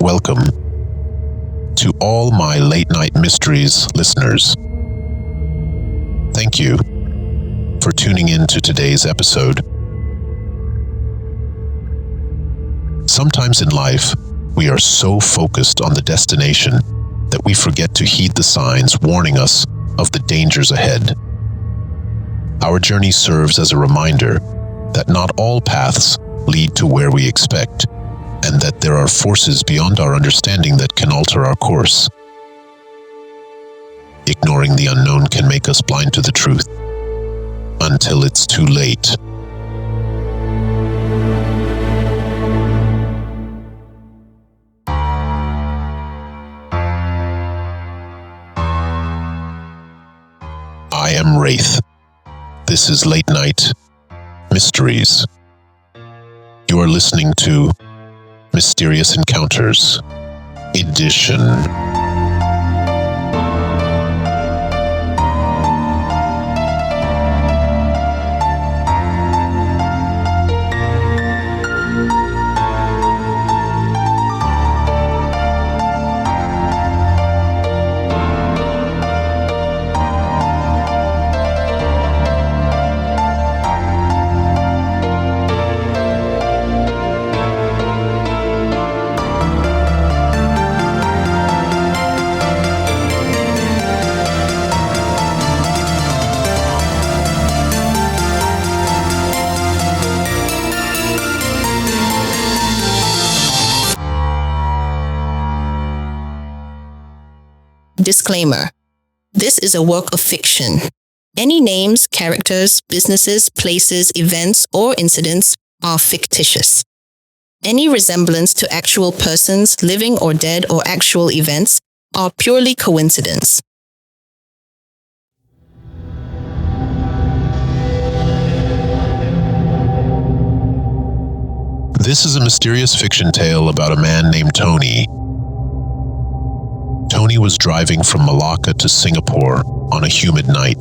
welcome to all my Late Night Mysteries listeners. Thank you for tuning in to today's episode. Sometimes in life, we are so focused on the destination that we forget to heed the signs warning us of the dangers ahead. Our journey serves as a reminder that not all paths lead to where we expect, and that there are forces beyond our understanding that can alter our course. Ignoring the unknown can make us blind to the truth, until it's too late. I am Wraith. This is Late Night Mysteries. You are listening to Mysterious Encounters Edition. Disclaimer. This is a work of fiction. Any names, characters, businesses, places, events, or incidents are fictitious. Any resemblance to actual persons, living or dead, or actual events are purely coincidence. This is a mysterious fiction tale about a man named Tony. Tony was driving from Melaka to Singapore on a humid night.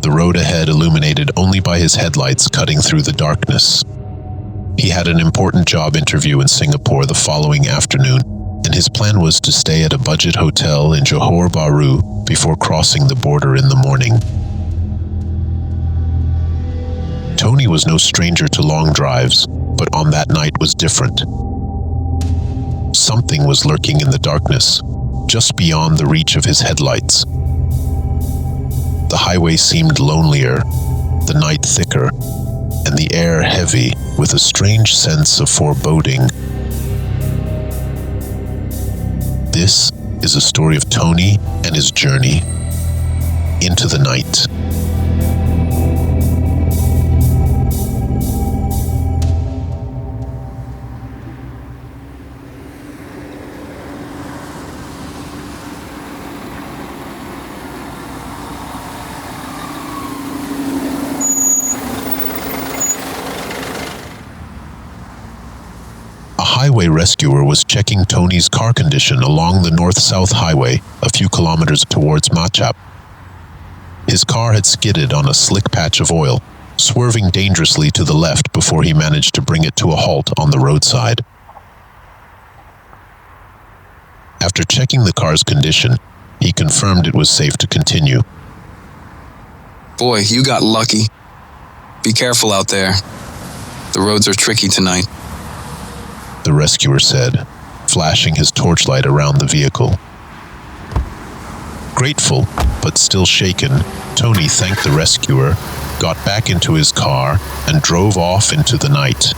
The road ahead illuminated only by his headlights cutting through the darkness. He had an important job interview in Singapore the following afternoon, and his plan was to stay at a budget hotel in Johor Bahru before crossing the border in the morning. Tony was no stranger to long drives, but on that night was different. Something was lurking in the darkness, just beyond the reach of his headlights. The highway seemed lonelier, the night thicker, and the air heavy with a strange sense of foreboding. This is a story of Tony and his journey into the night. A highway rescuer was checking Tony's car condition along the north-south highway a few kilometers towards Machap. His car had skidded on a slick patch of oil, swerving dangerously to the left before he managed to bring it to a halt on the roadside. After checking the car's condition, he confirmed it was safe to continue. Boy, you got lucky. Be careful out there. The roads are tricky tonight, the rescuer said, flashing his torchlight around the vehicle. Grateful, but still shaken, Tony thanked the rescuer, got back into his car, and drove off into the night.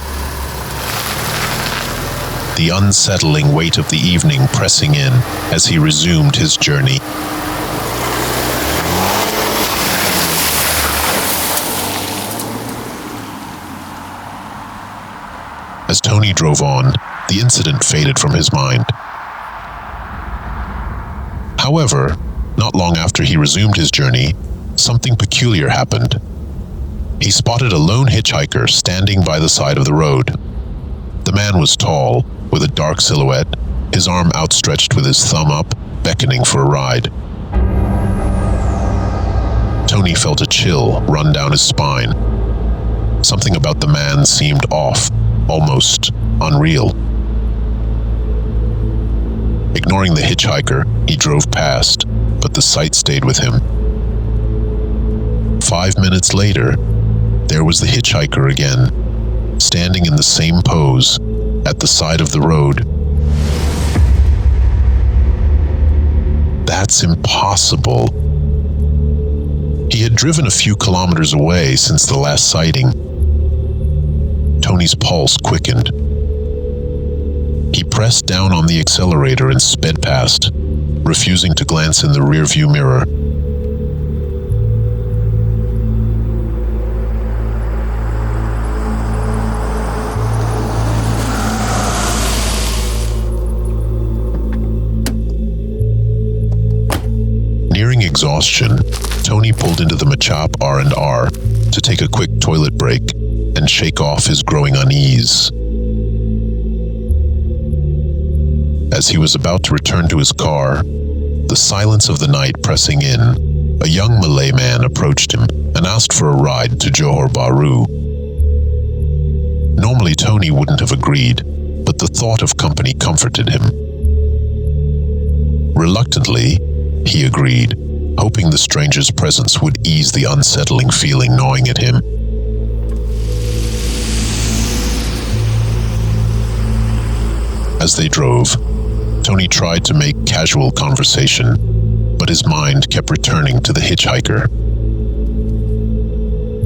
The unsettling weight of the evening pressing in as he resumed his journey. As Tony drove on, the incident faded from his mind. However, not long after he resumed his journey, something peculiar happened. He spotted a lone hitchhiker standing by the side of the road. The man was tall, with a dark silhouette, his arm outstretched with his thumb up, beckoning for a ride. Tony felt a chill run down his spine. Something about the man seemed off, almost unreal. Ignoring the hitchhiker, he drove past, but the sight stayed with him. 5 minutes later, there was the hitchhiker again, standing in the same pose at the side of the road. That's impossible. He had driven a few kilometers away since the last sighting. Tony's pulse quickened. He pressed down on the accelerator and sped past, refusing to glance in the rearview mirror. Nearing exhaustion, Tony pulled into the Machap R&R to take a quick toilet break and shake off his growing unease. As he was about to return to his car, the silence of the night pressing in, a young Malay man approached him and asked for a ride to Johor Bahru. Normally Tony wouldn't have agreed, but the thought of company comforted him. Reluctantly, he agreed, hoping the stranger's presence would ease the unsettling feeling gnawing at him. As they drove, Tony tried to make casual conversation, but his mind kept returning to the hitchhiker.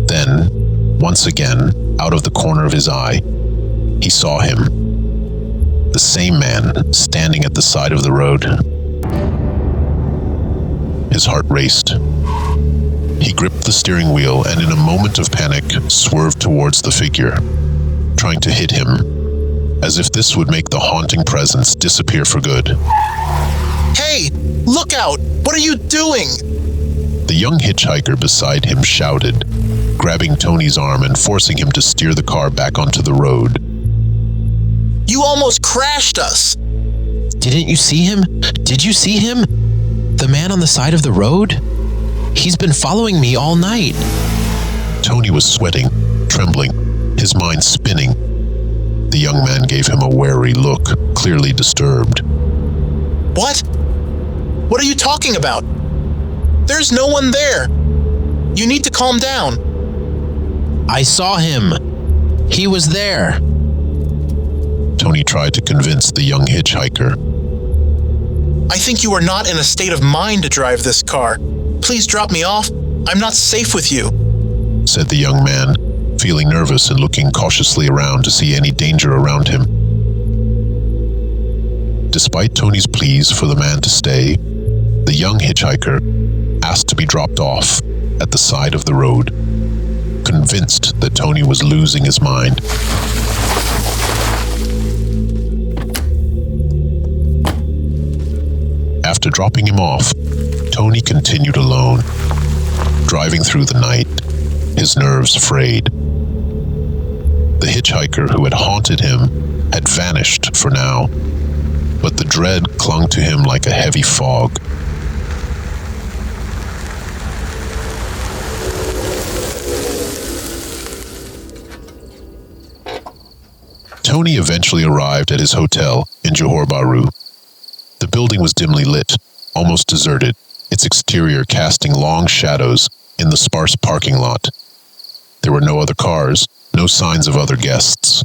Then, once again, out of the corner of his eye, he saw him. The same man standing at the side of the road. His heart raced. He gripped the steering wheel and in a moment of panic swerved towards the figure, trying to hit him, as if this would make the haunting presence disappear for good. Hey, look out! What are you doing? The young hitchhiker beside him shouted, grabbing Tony's arm and forcing him to steer the car back onto the road. You almost crashed us! Didn't you see him? Did you see him? The man on the side of the road? He's been following me all night. Tony was sweating, trembling, his mind spinning. The young man gave him a wary look, clearly disturbed. What? What are you talking about? There's no one there. You need to calm down. I saw him. He was there. Tony tried to convince the young hitchhiker. I think you are not in a state of mind to drive this car. Please drop me off. I'm not safe with you, said the young man, feeling nervous and looking cautiously around to see any danger around him. Despite Tony's pleas for the man to stay, the young hitchhiker asked to be dropped off at the side of the road, convinced that Tony was losing his mind. After dropping him off, Tony continued alone, driving through the night, his nerves frayed. The hitchhiker who had haunted him had vanished for now, but the dread clung to him like a heavy fog. Tony eventually arrived at his hotel in Johor Bahru. The building was dimly lit, almost deserted, its exterior casting long shadows in the sparse parking lot. There were no other cars, no signs of other guests.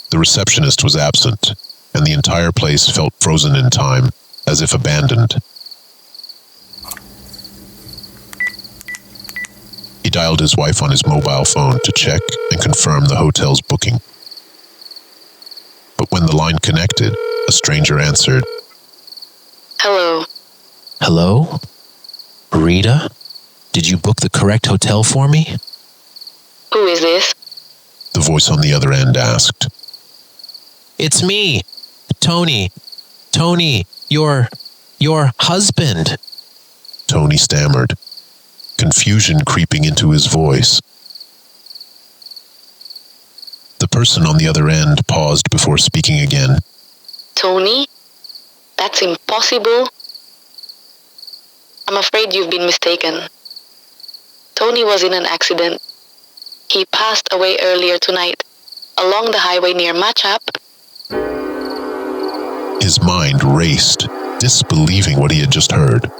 The receptionist was absent, and the entire place felt frozen in time, as if abandoned. He dialed his wife on his mobile phone to check and confirm the hotel's booking. But when the line connected, a stranger answered. Hello. Hello? Rita? Did you book the correct hotel for me? Who is this? The voice on the other end asked. It's me, Tony. Tony, your husband. Tony stammered, confusion creeping into his voice. The person on the other end paused before speaking again. Tony? That's impossible. I'm afraid you've been mistaken. Tony was in an accident. He passed away earlier tonight, along the highway near Machap. His mind raced, disbelieving what he had just heard.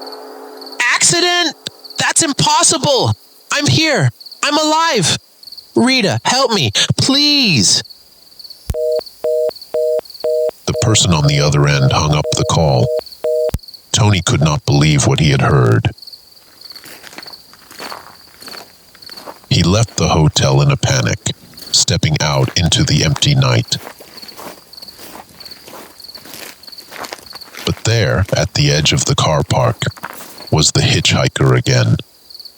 Accident! That's impossible! I'm here! I'm alive! Rita, help me, please! The person on the other end hung up the call. Tony could not believe what he had heard. He left the hotel in a panic, stepping out into the empty night. But there, at the edge of the car park, was the hitchhiker again,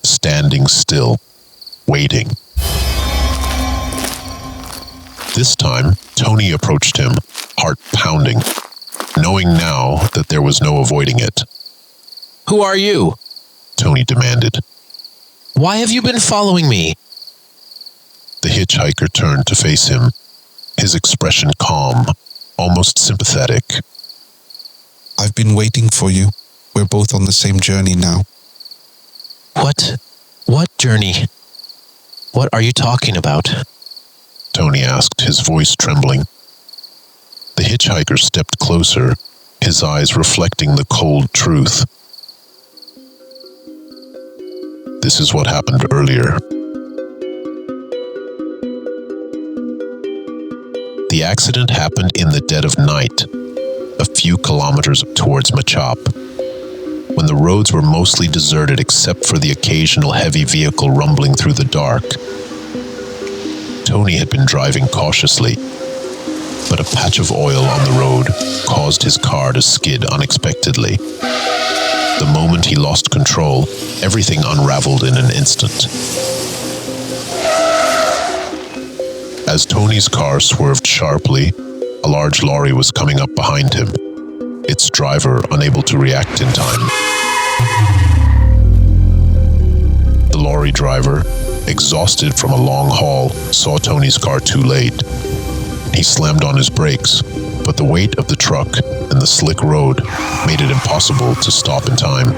standing still, waiting. This time, Tony approached him, heart pounding, knowing now that there was no avoiding it. Who are you? Tony demanded. Why have you been following me? The hitchhiker turned to face him, his expression calm, almost sympathetic. I've been waiting for you. We're both on the same journey now. What journey? What are you talking about? Tony asked, his voice trembling. The hitchhiker stepped closer, his eyes reflecting the cold truth. This is what happened earlier. The accident happened in the dead of night, a few kilometers towards Machop, when the roads were mostly deserted except for the occasional heavy vehicle rumbling through the dark. Tony had been driving cautiously, but a patch of oil on the road caused his car to skid unexpectedly. The moment he lost control, everything unraveled in an instant. As Tony's car swerved sharply, a large lorry was coming up behind him, its driver unable to react in time. The lorry driver, exhausted from a long haul, saw Tony's car too late. He slammed on his brakes, but the weight of the truck and the slick road made it impossible to stop in time.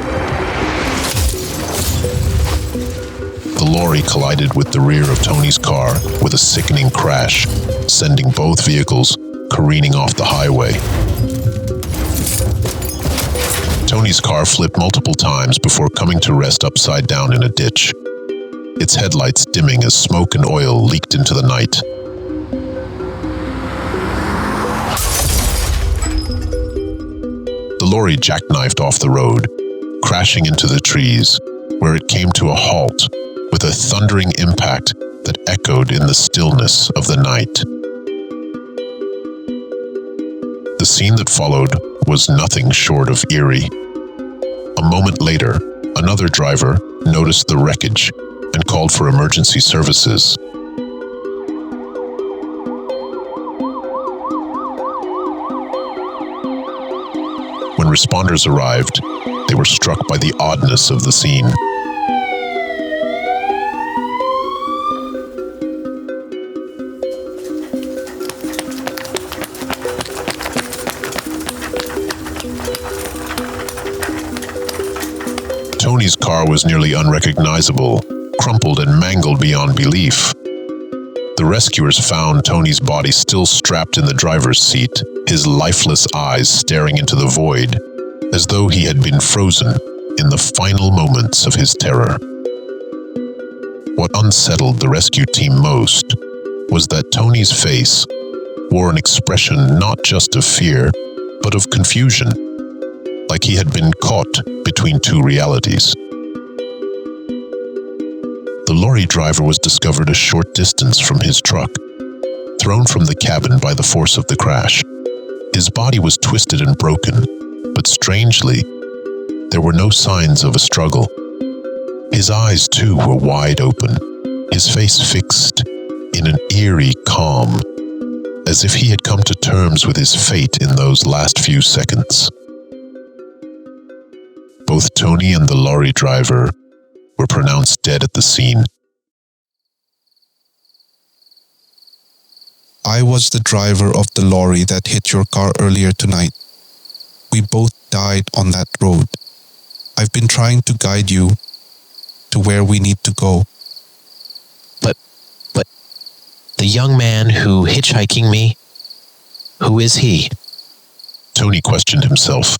The lorry collided with the rear of Tony's car with a sickening crash, sending both vehicles careening off the highway. Tony's car flipped multiple times before coming to rest upside down in a ditch, its headlights dimming as smoke and oil leaked into the night. The lorry jackknifed off the road, crashing into the trees, where it came to a halt with a thundering impact that echoed in the stillness of the night. The scene that followed was nothing short of eerie. A moment later, another driver noticed the wreckage and called for emergency services. When responders arrived, they were struck by the oddness of the scene. Tony's car was nearly unrecognizable, crumpled and mangled beyond belief. The rescuers found Tony's body still strapped in the driver's seat, his lifeless eyes staring into the void, as though he had been frozen in the final moments of his terror. What unsettled the rescue team most was that Tony's face wore an expression not just of fear, but of confusion, like he had been caught between two realities. The lorry driver was discovered a short distance from his truck, thrown from the cabin by the force of the crash. His body was twisted and broken, but strangely, there were no signs of a struggle. His eyes, too, were wide open, his face fixed in an eerie calm, as if he had come to terms with his fate in those last few seconds. Both Tony and the lorry driver were pronounced dead at the scene. I was the driver of the lorry that hit your car earlier tonight. We both died on that road. I've been trying to guide you to where we need to go. But the young man who hitchhiking me, who is he? Tony questioned himself.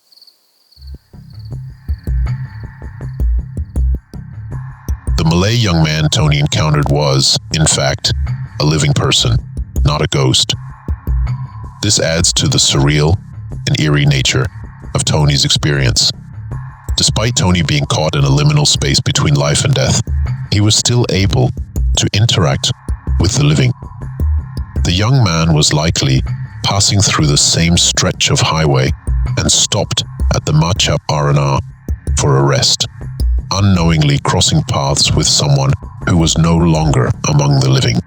The Malay young man Tony encountered was, in fact, a living person, not a ghost. This adds to the surreal and eerie nature of Tony's experience. Despite Tony being caught in a liminal space between life and death, he was still able to interact with the living. The young man was likely passing through the same stretch of highway and stopped at the Machap Arana for a rest, unknowingly crossing paths with someone who was no longer among the living.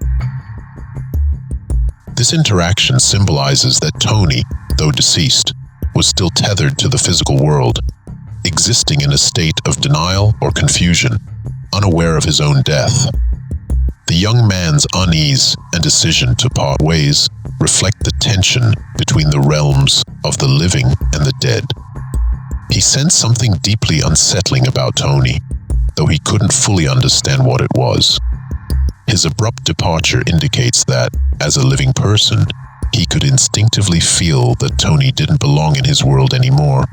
This interaction symbolizes that Tony, though deceased, was still tethered to the physical world, existing in a state of denial or confusion, unaware of his own death. The young man's unease and decision to part ways reflect the tension between the realms of the living and the dead. He sensed something deeply unsettling about Tony, though he couldn't fully understand what it was. His abrupt departure indicates that, as a living person, he could instinctively feel that Tony didn't belong in his world anymore.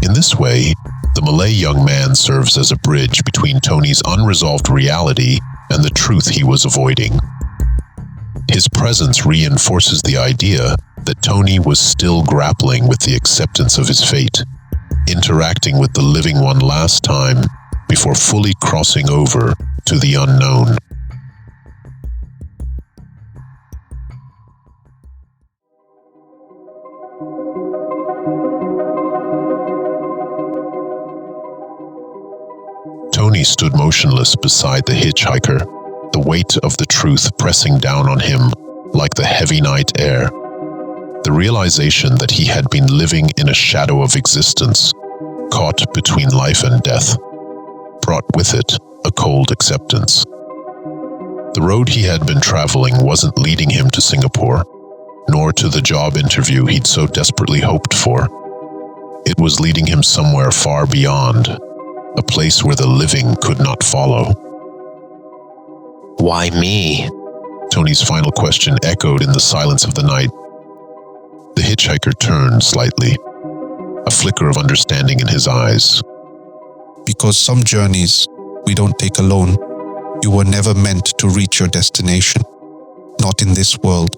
In this way, the Malay young man serves as a bridge between Tony's unresolved reality and the truth he was avoiding. His presence reinforces the idea that Tony was still grappling with the acceptance of his fate, interacting with the living one last time before fully crossing over to the unknown. Tony stood motionless beside the hitchhiker, the weight of the truth pressing down on him like the heavy night air. The realization that he had been living in a shadow of existence, caught between life and death, brought with it a cold acceptance. The road he had been traveling wasn't leading him to Singapore, nor to the job interview he'd so desperately hoped for. It was leading him somewhere far beyond, a place where the living could not follow. Why me? Tony's final question echoed in the silence of the night. The hitchhiker turned slightly, a flicker of understanding in his eyes. Because some journeys we don't take alone. You were never meant to reach your destination, not in this world.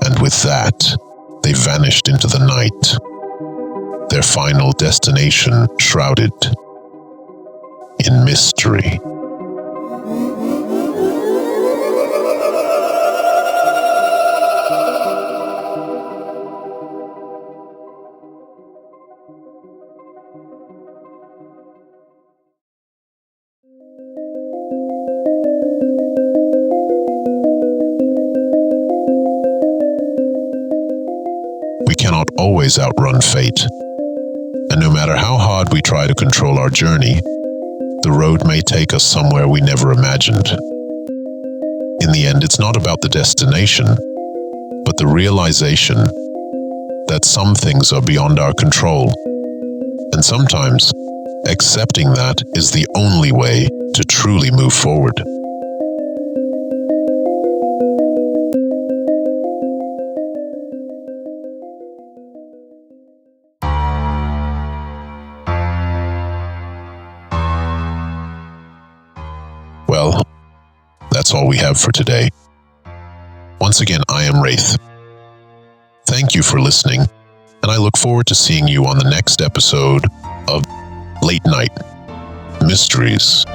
And with that, they vanished into the night, their final destination shrouded in mystery. We cannot always outrun fate, and no matter how hard we try to control our journey, the road may take us somewhere we never imagined. In the end, it's not about the destination, but the realization that some things are beyond our control, and sometimes accepting that is the only way to truly move forward. Well, that's all we have for today. Once again, I am Wraith. Thank you for listening, and I look forward to seeing you on the next episode of Late Night Mysteries.